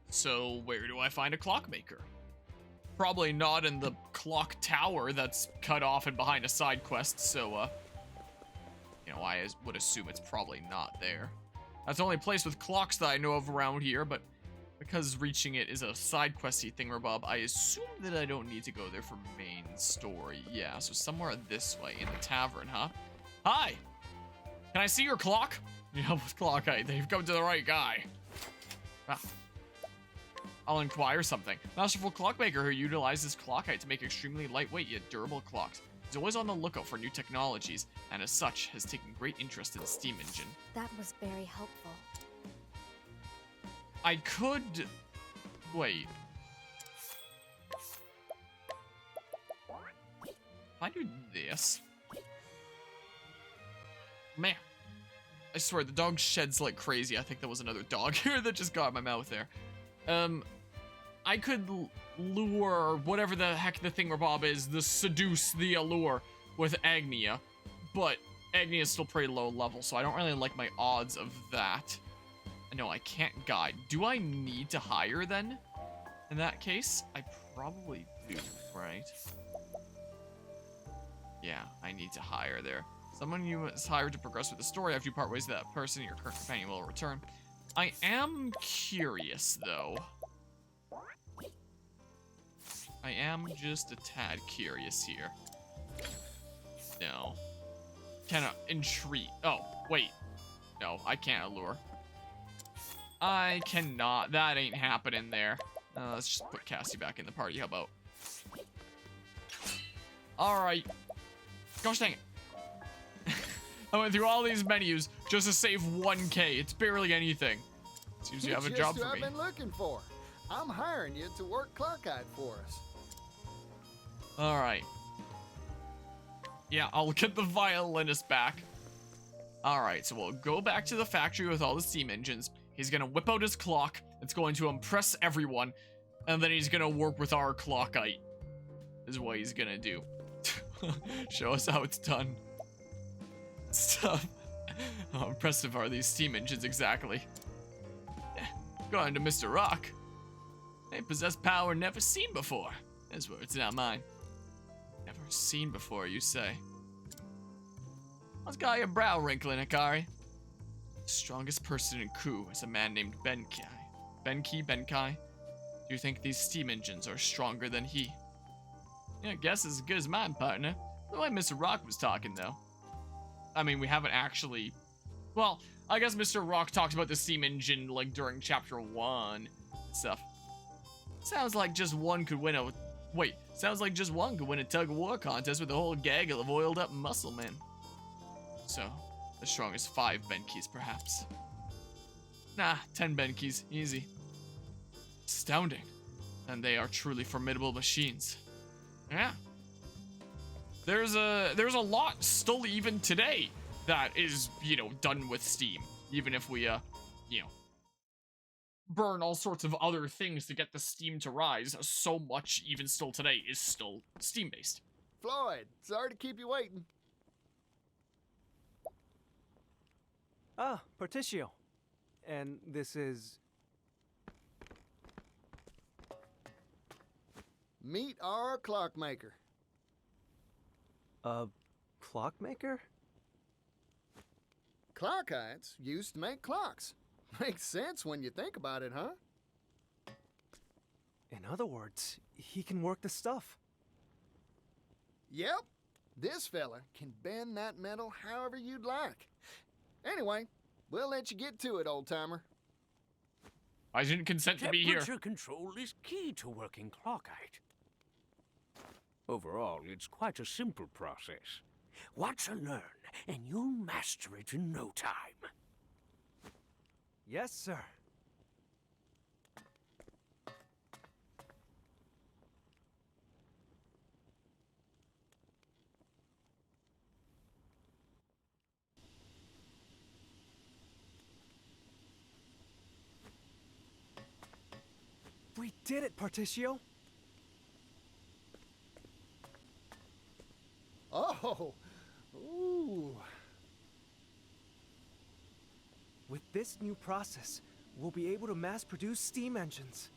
So where do I find a clockmaker? Probably not in the clock tower that's cut off and behind a side quest, so, you know, I would assume it's probably not there. That's the only place with clocks that I know of around here, but because reaching it is a side questy thingamabob, I assume that I don't need to go there for main story. Yeah, so somewhere this way, in the tavern, huh? Hi! Can I see your clock? You help with Clockite. They've come to the right guy. Ah. I'll inquire something. Masterful clockmaker who utilizes Clockite to make extremely lightweight yet durable clocks. He's always on the lookout for new technologies, and as such, has taken great interest in the steam engine. That was very helpful. I could... Wait. If I do this... Man. I swear, the dog sheds like crazy. I think there was another dog here that just got in my mouth there. I could lure whatever the heck the thingamabob is, seduce the allure with Agnia, but Agnia is still pretty low level, so I don't really like my odds of that. No, I can't guide. Do I need to hire then? In that case, I probably do, right? Yeah, I need to hire there. Someone you must hire to progress with the story. After you part ways with that person, your current companion will return. I am curious, though. I am just a tad curious here. No. Can I entreat? Oh, wait. No, I can't allure. I cannot. That ain't happening there. Let's just put Cassie back in the party. How about? Alright. Gosh dang it. I went through all these menus just to save 1K. It's barely anything. Seems you have a job for me. I've been looking for. I'm hiring you to work Clockite for us. Alright. Yeah, I'll get the violinist back. Alright, so we'll go back to the factory with all the steam engines. He's gonna whip out his clock. It's going to impress everyone. And then he's gonna work with our Clockite. Is what he's gonna do. Show us how it's done. Stuff. How impressive are these steam engines exactly? Going to Mr. Rock. They possess power never seen before. His words, not mine. Never seen before, you say. What's got your brow wrinkling, Akari? The strongest person in Ku is a man named Benkai. Benkai? Do you think these steam engines are stronger than he? Yeah, guess as good as mine, partner. The way Mr. Rock was talking, though. I mean, we haven't actually... Well, I guess Mr. Rock talked about the steam engine, like, during Chapter 1 and stuff. Sounds like just one could win a... Wait, sounds like just one could win a tug-of-war contest with a whole gaggle of oiled-up muscle men. So, as strong as 5 Benkis, perhaps. Nah, 10 Benkis, easy. Astounding. And they are truly formidable machines. Yeah. There's a lot still even today that is, you know, done with steam. Even if we, you know, burn all sorts of other things to get the steam to rise, so much even still today is still steam-based. Floyd, sorry to keep you waiting. Ah, Particio. And this is... Meet our clockmaker. A clockmaker? Clockites used to make clocks. Makes sense when you think about it, huh? In other words, he can work the stuff. Yep. This fella can bend that metal however you'd like. Anyway, we'll let you get to it, old-timer. I didn't consent to be here. Temperature control is key to working Clockite. Overall, it's quite a simple process. Watch and learn, and you'll master it in no time. Yes, sir. We did it, Particio. Oh, ooh. With this new process, we'll be able to mass produce steam engines.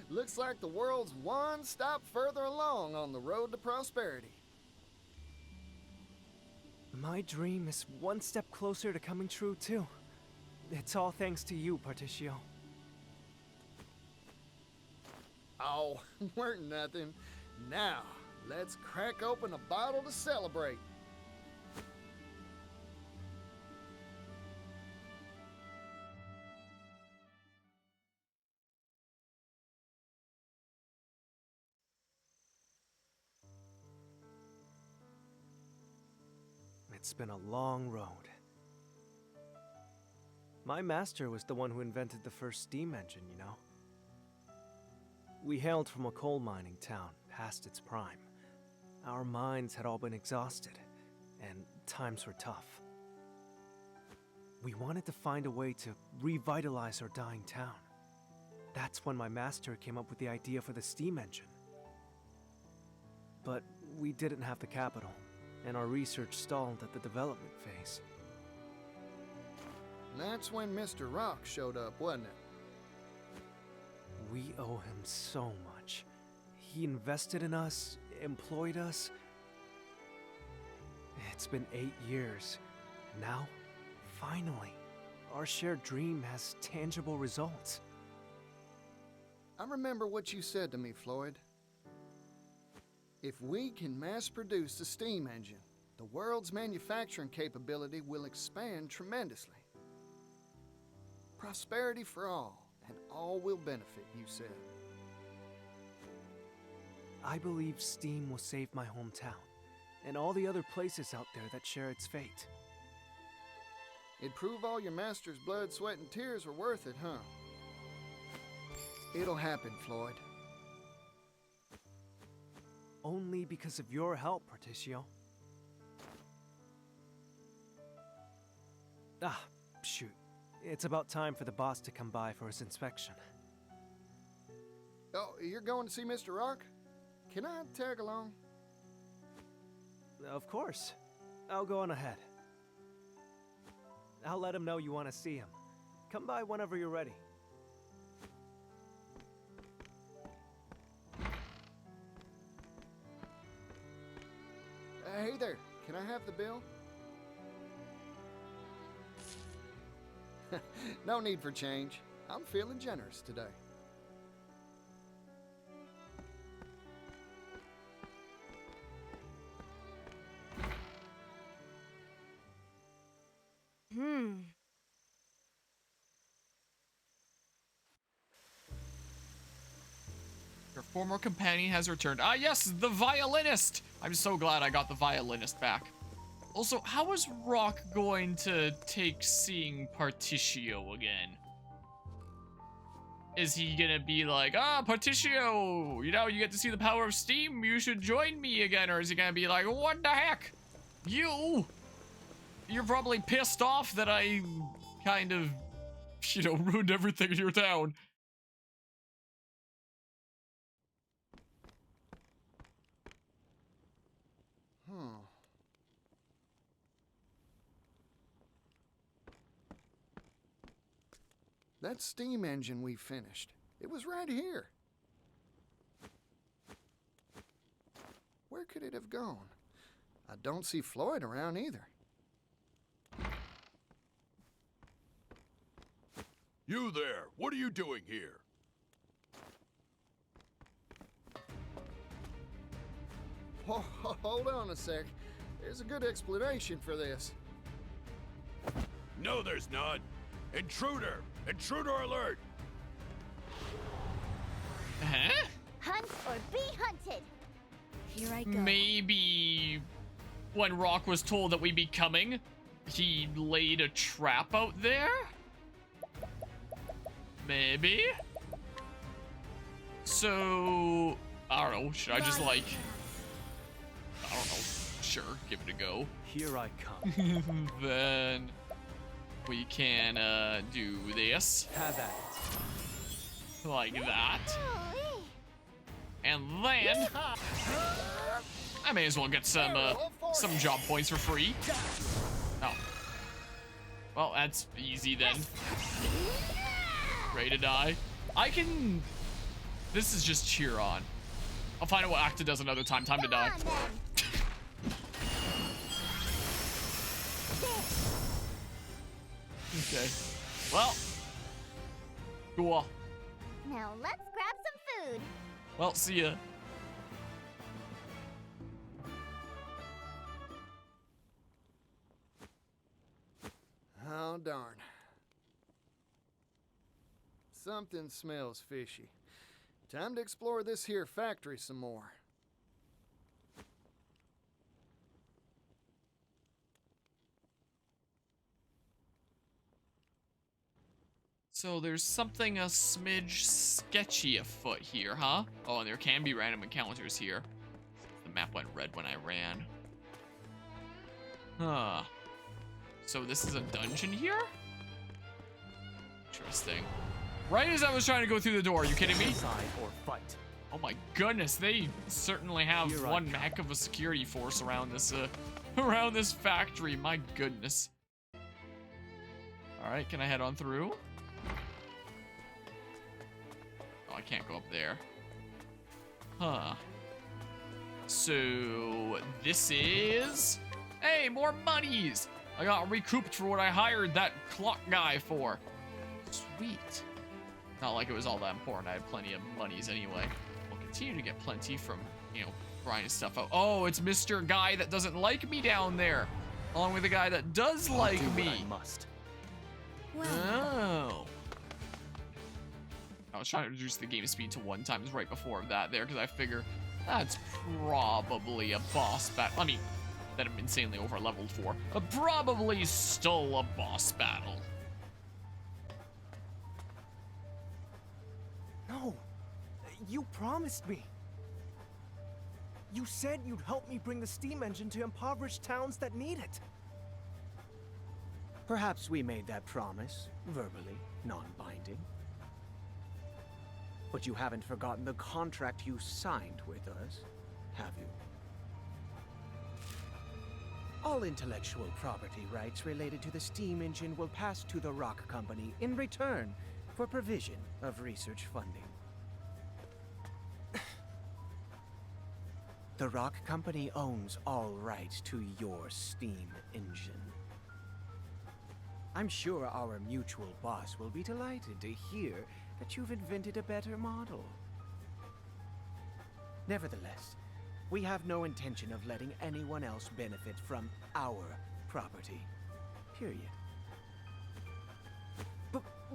Looks like the world's one stop further along on the road to prosperity. My dream is one step closer to coming true, too. It's all thanks to you, Particio. Oh, weren't nothing. Now, let's crack open a bottle to celebrate. It's been a long road. My master was the one who invented the first steam engine, you know. We hailed from a coal mining town, past its prime. Our minds had all been exhausted, and times were tough. We wanted to find a way to revitalize our dying town. That's when my master came up with the idea for the steam engine. But we didn't have the capital, and our research stalled at the development phase. That's when Mr. Rock showed up, wasn't it? We owe him so much. He invested in us, employed us. It's been 8 years. Now, finally, our shared dream has tangible results. I remember what you said to me, Floyd. If we can mass produce the steam engine, the world's manufacturing capability will expand tremendously. Prosperity for all, and all will benefit, you said. I believe steam will save my hometown, and all the other places out there that share its fate. It'd prove all your master's blood, sweat, and tears were worth it, huh? It'll happen, Floyd. Only because of your help, Particio. Ah, shoot. It's about time for the boss to come by for his inspection. Oh, you're going to see Mr. Rock? Can I tag along? Of course. I'll go on ahead. I'll let him know you want to see him. Come by whenever you're ready. Hey there, can I have the bill? No need for change. I'm feeling generous today. Your former companion has returned. Ah, yes, the violinist! I'm so glad I got the violinist back. Also, how is Rock going to take seeing Particio again? Is he gonna be like, ah, Particio, you know, you get to see the power of steam, you should join me again? Or is he gonna be like, what the heck? You're probably pissed off that I kind of, you know, ruined everything in your town. That steam engine we finished, it was right here. Where could it have gone? I don't see Floyd around either. You there, what are you doing here? Hold on a sec. There's a good explanation for this. No, there's none. Intruder! Intruder alert! Huh? Hunt or be hunted. Here I go. Maybe when Rock was told that we'd be coming, he laid a trap out there? Maybe? So, I don't know, should I just like, I don't know, sure, give it a go. Here I come. Then we can do this. Have at it. Like that. And then I may as well get some job points for free. Oh. Well, that's easy then. Ready to die? I can... This is just cheer on. I'll find out what Acta does another time. Time to die. Okay. Well. Cool. Now let's grab some food. Well, see ya. Oh, darn. Something smells fishy. Time to explore this here factory some more. So there's something a smidge sketchy afoot here, huh? Oh, and there can be random encounters here. The map went red when I ran. Huh. So this is a dungeon here? Interesting. Right as I was trying to go through the door, are you kidding me? Side or fight. Oh my goodness, they certainly have one heck of a security force around this factory. My goodness. All right, can I head on through? Oh, I can't go up there. Huh. So this is... Hey, more monies! I got recouped for what I hired that clock guy for. Sweet. Not like it was all that important. I had plenty of monies anyway. We'll continue to get plenty from, you know, grinding stuff out. Oh, it's Mr. Guy that doesn't like me down there. Along with the guy that does like me. I must. Oh. I was trying to reduce the game speed to 1 times right before that there, because I figure that's probably a boss battle. I mean, that I'm insanely over-leveled for. But probably still a boss battle. No, you promised me. You said you'd help me bring the steam engine to impoverished towns that need it. Perhaps we made that promise, verbally, non-binding. But you haven't forgotten the contract you signed with us, have you? All intellectual property rights related to the steam engine will pass to the Rock Company in return for provision of research funding. The Rock Company owns all rights to your steam engine. I'm sure our mutual boss will be delighted to hear that you've invented a better model. Nevertheless, we have no intention of letting anyone else benefit from our property. Period.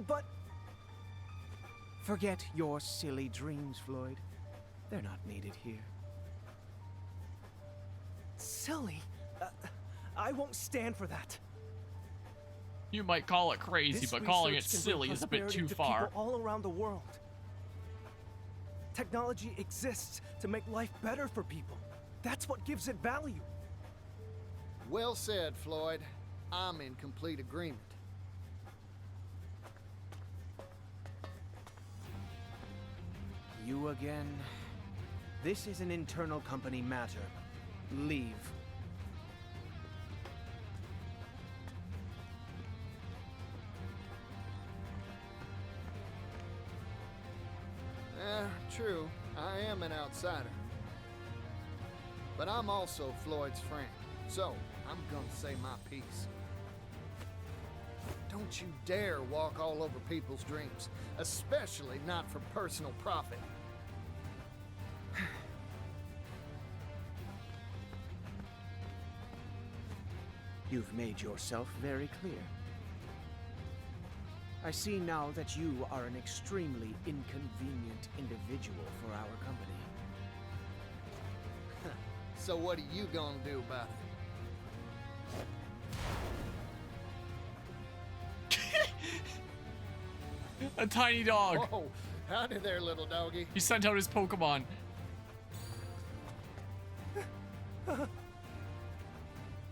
But... Forget your silly dreams, Floyd. They're not needed here. Silly? I won't stand for that. You might call it crazy, This but calling it research can bring silly is a bit prosperity too to far. people all around the world. Technology exists to make life better for people. That's what gives it value. Well said, Floyd. I'm in complete agreement. You again? This is an internal company matter. Leave. True. I am an outsider. But I'm also Floyd's friend, so I'm gonna say my piece. Don't you dare walk all over people's dreams, especially not for personal profit. You've made yourself very clear. I see now that you are an extremely inconvenient individual for our company. So what are you gonna do about it? A tiny dog. Whoa, howdy there, little doggy. He sent out his Pokemon.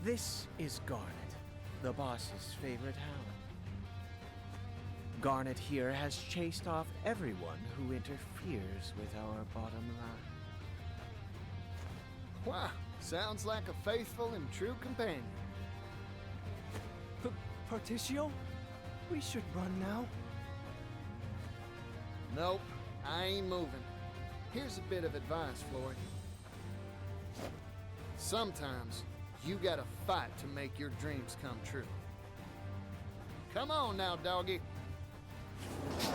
This is Garnet, the boss's favorite hound. Garnet here has chased off everyone who interferes with our bottom line. Wow, sounds like a faithful and true companion. Particio? We should run now. Nope, I ain't moving. Here's a bit of advice, Floyd. Sometimes, you gotta fight to make your dreams come true. Come on now, doggy.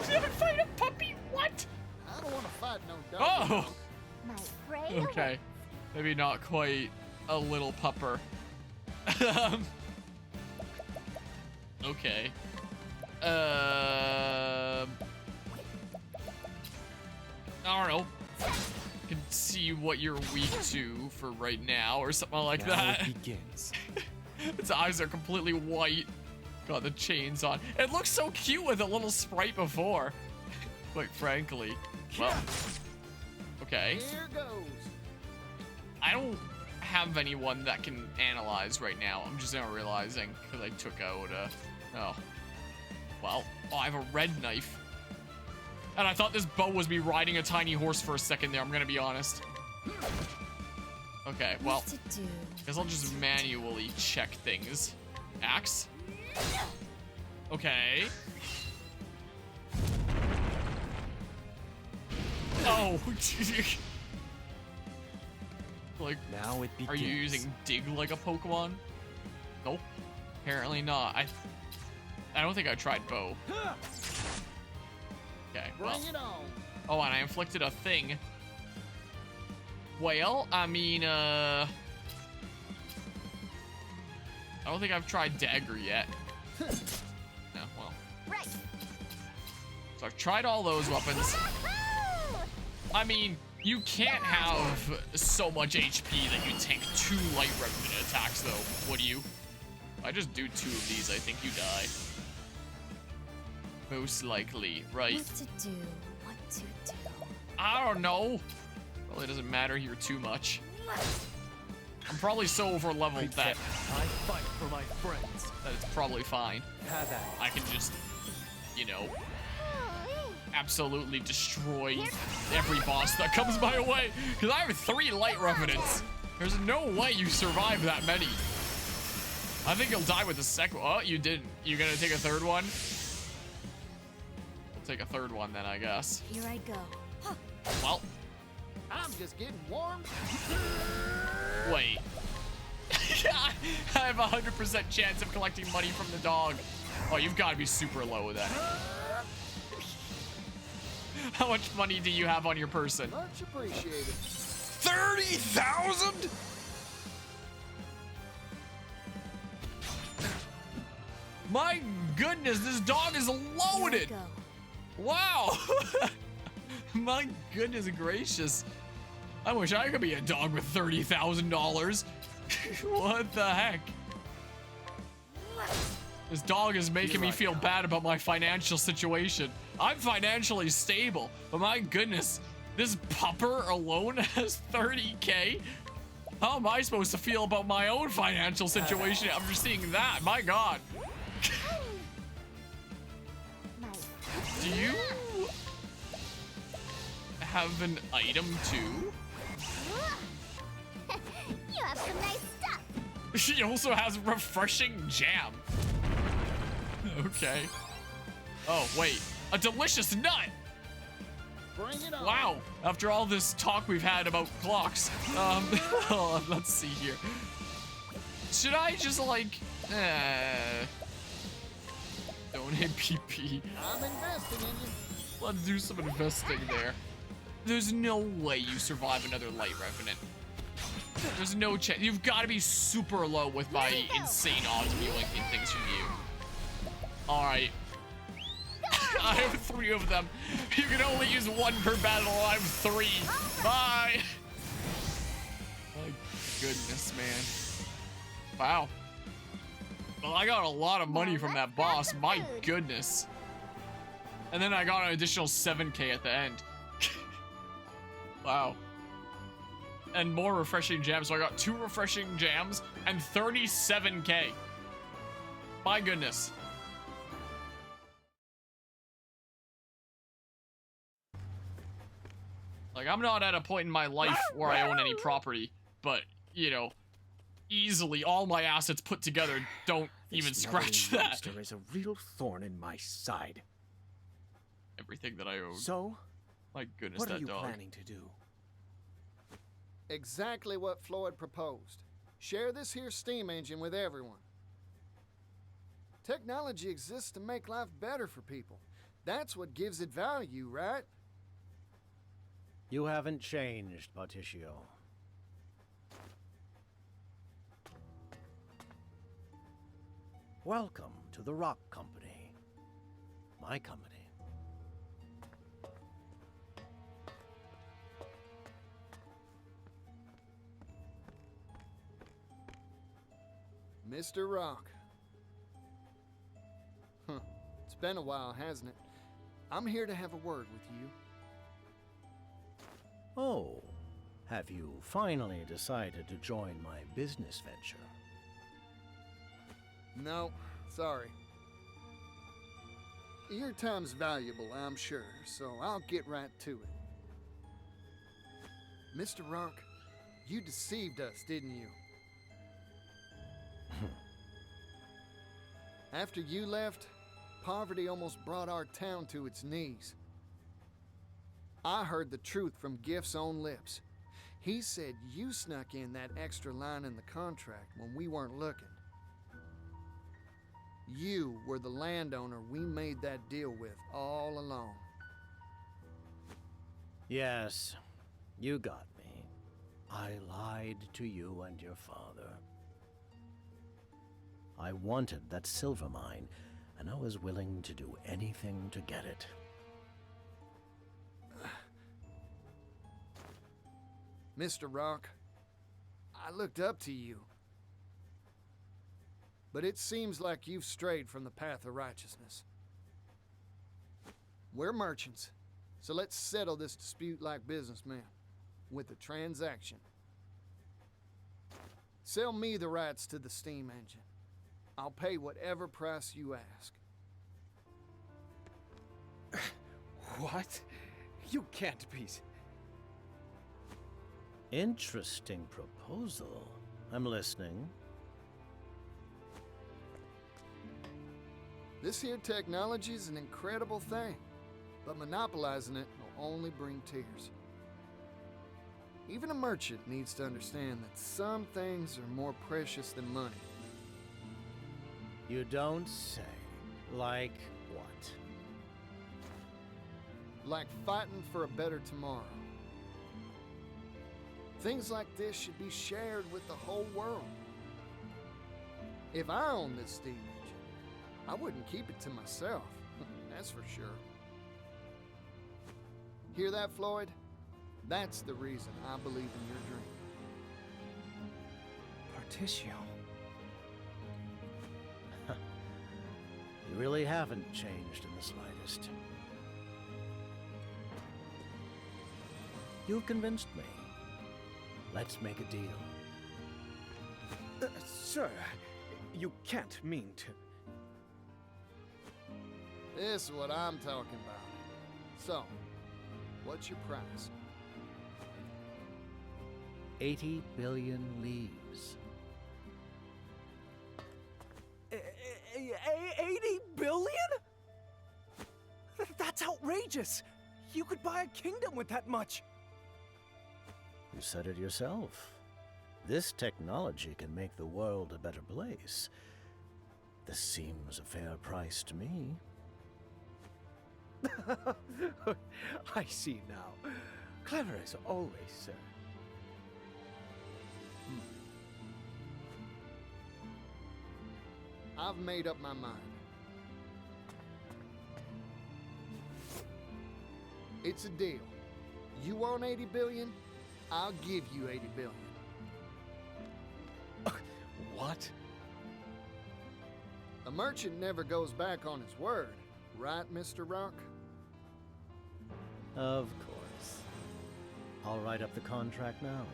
You gonna fight a puppy? What? I don't wanna fight no doggy. Oh! My prey. Okay. Maybe not quite a little pupper. Okay. I don't know. Can see what you're weak to for right now, or something like Now that. it begins. Its eyes are completely white. Got the chains on. It looks so cute with a little sprite before. Quite frankly. Well. Okay. Here goes. I don't have anyone that can analyze right now. I'm just now realizing because I took out oh. Well, oh, I have a red knife. And I thought this bow was me riding a tiny horse for a second there, I'm gonna be honest. Okay, well, guess I'll just manually check things. Axe? Okay. Oh, like, Now it begins. are you using dig like a Pokemon? Nope. Apparently not. I don't think I tried bow. Okay, well. Bring it on. Oh, and I inflicted a thing. Well, I mean, I don't think I've tried dagger yet. No, well. Right. So I've tried all those weapons. I mean, you can't have so much HP that you tank 2 light revenant attacks, though, would you? If I just do 2 of these, I think you die. Most likely, right? What to do? What to do? I don't know. Probably doesn't matter here too much. I'm probably so over leveled that I fight for my friends. it's probably fine. Have at it. I can just, you know, absolutely destroy every boss that comes my way. Because I have 3 light revenants. There's no way you survive that many. I think you'll die with the second. Oh, you didn't. You gonna take a third one? We'll take a third one then, I guess. Here I go. Well, I'm just getting warm. wait. I have a 100% chance of collecting money from the dog. Oh, you've got to be super low then. How much money do you have on your person? Much appreciated. 30,000? My goodness, this dog is Here loaded. I go. Wow. My goodness gracious. I wish I could be a dog with $30,000. What the heck? This dog is making me feel bad about my financial situation. I'm financially stable, but my goodness, this pupper alone has 30K? How am I supposed to feel about my own financial situation after seeing that? My God. Do you have an item too? You have some nice stuff. She also has refreshing jam. Okay. Oh, wait. A delicious nut! Bring it on. Wow. After all this talk we've had about clocks. Oh, let's see here. Should I just like... donate PP? I'm investing in you. Let's do some investing there. There's no way you survive another light revenant. There's no chance. You've got to be super low with my insane odds of yoinking things from you. All right. I have 3 of them. You can only use 1 per battle. I have 3. Bye. My goodness, man. Wow. Well, I got a lot of money from that boss. My goodness. And then I got an additional 7K at the end. Wow. And more refreshing jams. So I got 2 refreshing jams and 37K. My goodness. Like, I'm not at a point in my life where I own any property, but, you know, easily all my assets put together don't even This scratch snubbing that. monster is a real thorn in my side. Everything that I own. So, My goodness, what are that you dog. planning to do? Exactly what Floyd proposed. Share this here steam engine with everyone. Technology exists to make life better for people. That's what gives it value, right? You haven't changed, Patricio. Welcome to the Rock Company. My company. Mr. Rock. Huh. It's been a while, hasn't it? I'm here to have a word with you. Oh, have you finally decided to join my business venture? No, sorry. Your time's valuable, I'm sure, so I'll get right to it. Mr. Rock, you deceived us, didn't you? After you left, poverty almost brought our town to its knees. I heard the truth from Gift's own lips. He said you snuck in that extra line in the contract when we weren't looking. You were the landowner we made that deal with all along. Yes, you got me. I lied to you and your father. I wanted that silver mine, and I was willing to do anything to get it. Mr. Rock, I looked up to you. But it seems like you've strayed from the path of righteousness. We're merchants, so let's settle this dispute like businessmen, with a transaction. Sell me the rights to the steam engine. I'll pay whatever price you ask. What? You can't be. Interesting proposal. I'm listening. This here technology's an incredible thing, but monopolizing it will only bring tears. Even a merchant needs to understand that some things are more precious than money. You don't say. Like what? Like fighting for a better tomorrow. Things like this should be shared with the whole world. If I owned this steam engine, I wouldn't keep it to myself, that's for sure. Hear that, Floyd? That's the reason I believe in your dream. Patricio. You really haven't changed in the slightest. You've convinced me. Let's make a deal. Sir, you can't mean to. This is what I'm talking about. So, what's your price? 80 billion leaves. 80 billion? That's outrageous! You could buy a kingdom with that much! You said it yourself. This technology can make the world a better place. This seems a fair price to me. I see now. Clever as always, sir. I've made up my mind. It's a deal. You want 80 billion? I'll give you 80 billion. What? A merchant never goes back on his word, right, Mr. Rock? Of course. I'll write up the contract now.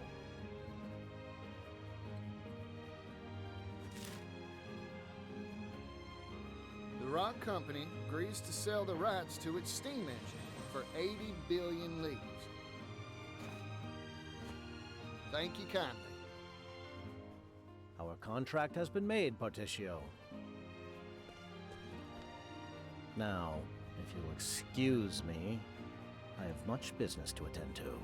The Rock Company agrees to sell the rights to its steam engine for 80 billion leaves. Thank you kindly. Our contract has been made, Patricio. Now, if you'll excuse me, I have much business to attend to.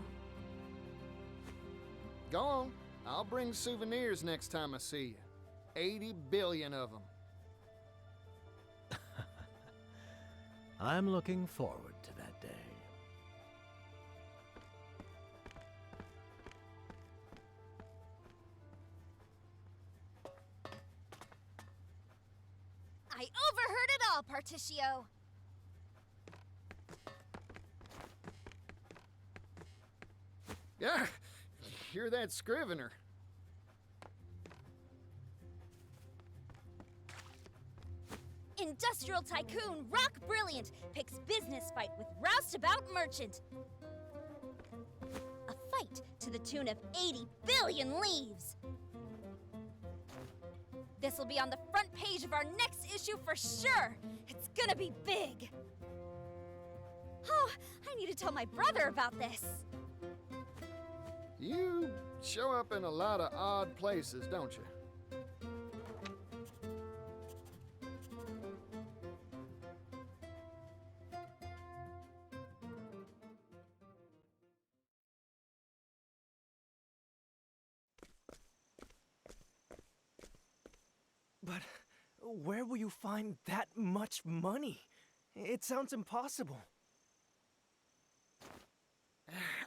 Go on. I'll bring souvenirs next time I see you. 80 billion of them. I'm looking forward to that day. I overheard it all, Particio. Yeah, hear that scrivener. Industrial tycoon Rock Brilliant picks business fight with roustabout merchant. A fight to the tune of 80 billion leaves. This'll be on the front page of our next issue for sure. It's gonna be big. Oh, I need to tell my brother about this. You show up in a lot of odd places, don't you? But where will you find that much money? It sounds impossible.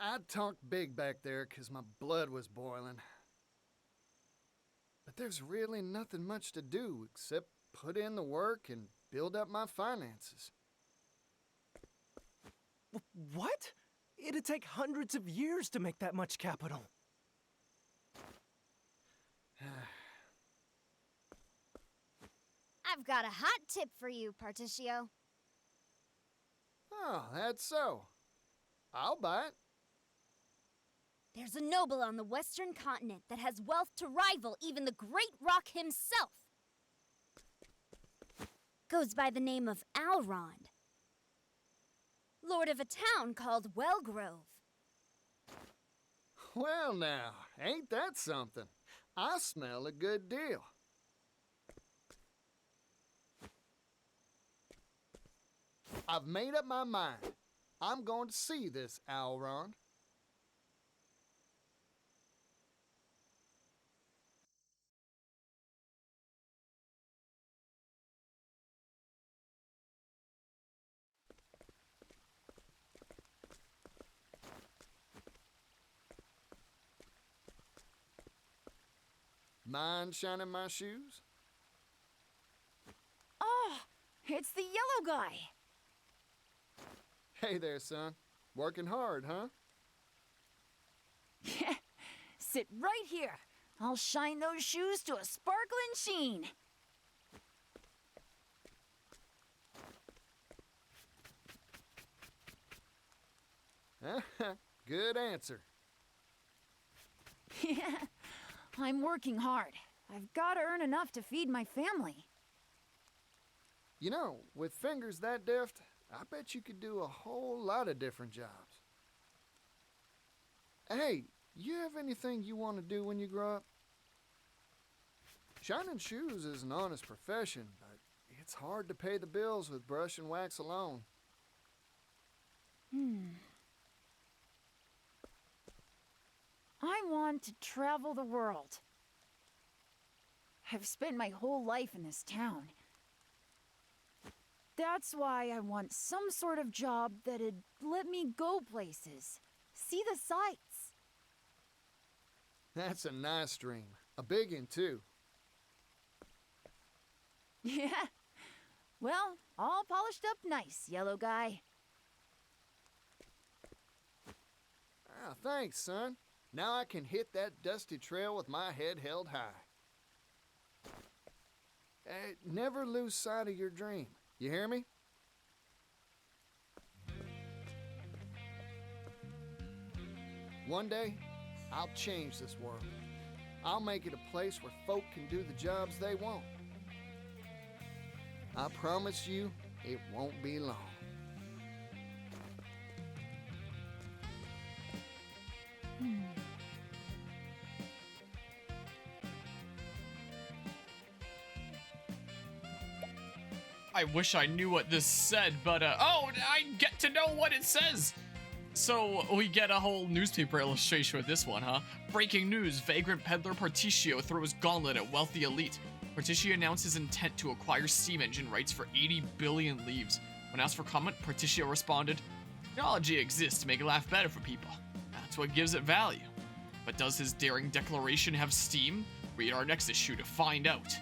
I talked big back there 'cause my blood was boiling. But there's really nothing much to do except put in the work and build up my finances. What? It'd take hundreds of years to make that much capital. I've got a hot tip for you, Particio. Oh, that's so. I'll buy it. There's a noble on the western continent that has wealth to rival even the Great Rock himself. Goes by the name of Alrond. Lord of a town called Wellgrove. Well now, ain't that something? I smell a good deal. I've made up my mind. I'm going to see this Alrond. Mind shining my shoes? Oh, it's the yellow guy. Hey there, son. Working hard, huh? Sit right here. I'll shine those shoes to a sparkling sheen. Good answer. Yeah, I'm working hard. I've got to earn enough to feed my family. You know, with fingers that deft, I bet you could do a whole lot of different jobs. Hey, you have anything you want to do when you grow up? Shining shoes is an honest profession, but it's hard to pay the bills with brush and wax alone. I want to travel the world. I've spent my whole life in this town. That's why I want some sort of job that'd let me go places, see the sights. That's a nice dream. A big one, too. Yeah. Well, all polished up nice, yellow guy. Ah, thanks, son. Now I can hit that dusty trail with my head held high. Never lose sight of your dream. You hear me? One day, I'll change this world. I'll make it a place where folk can do the jobs they want. I promise you, it won't be long. I wish I knew what this said, but oh, I get to know what it says. So we get a whole newspaper illustration with this one, huh? Breaking news, vagrant peddler Particio throws gauntlet at wealthy elite. Particio announced his intent to acquire steam engine rights for 80 billion leaves. When asked for comment, Particio responded, technology exists to make life better for people. That's what gives it value. But does his daring declaration have steam? Read our next issue to find out.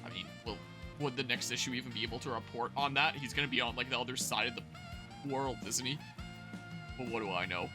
I mean, would the next issue even be able to report on that? He's gonna be on like the other side of the world, isn't he? Well, what do I know?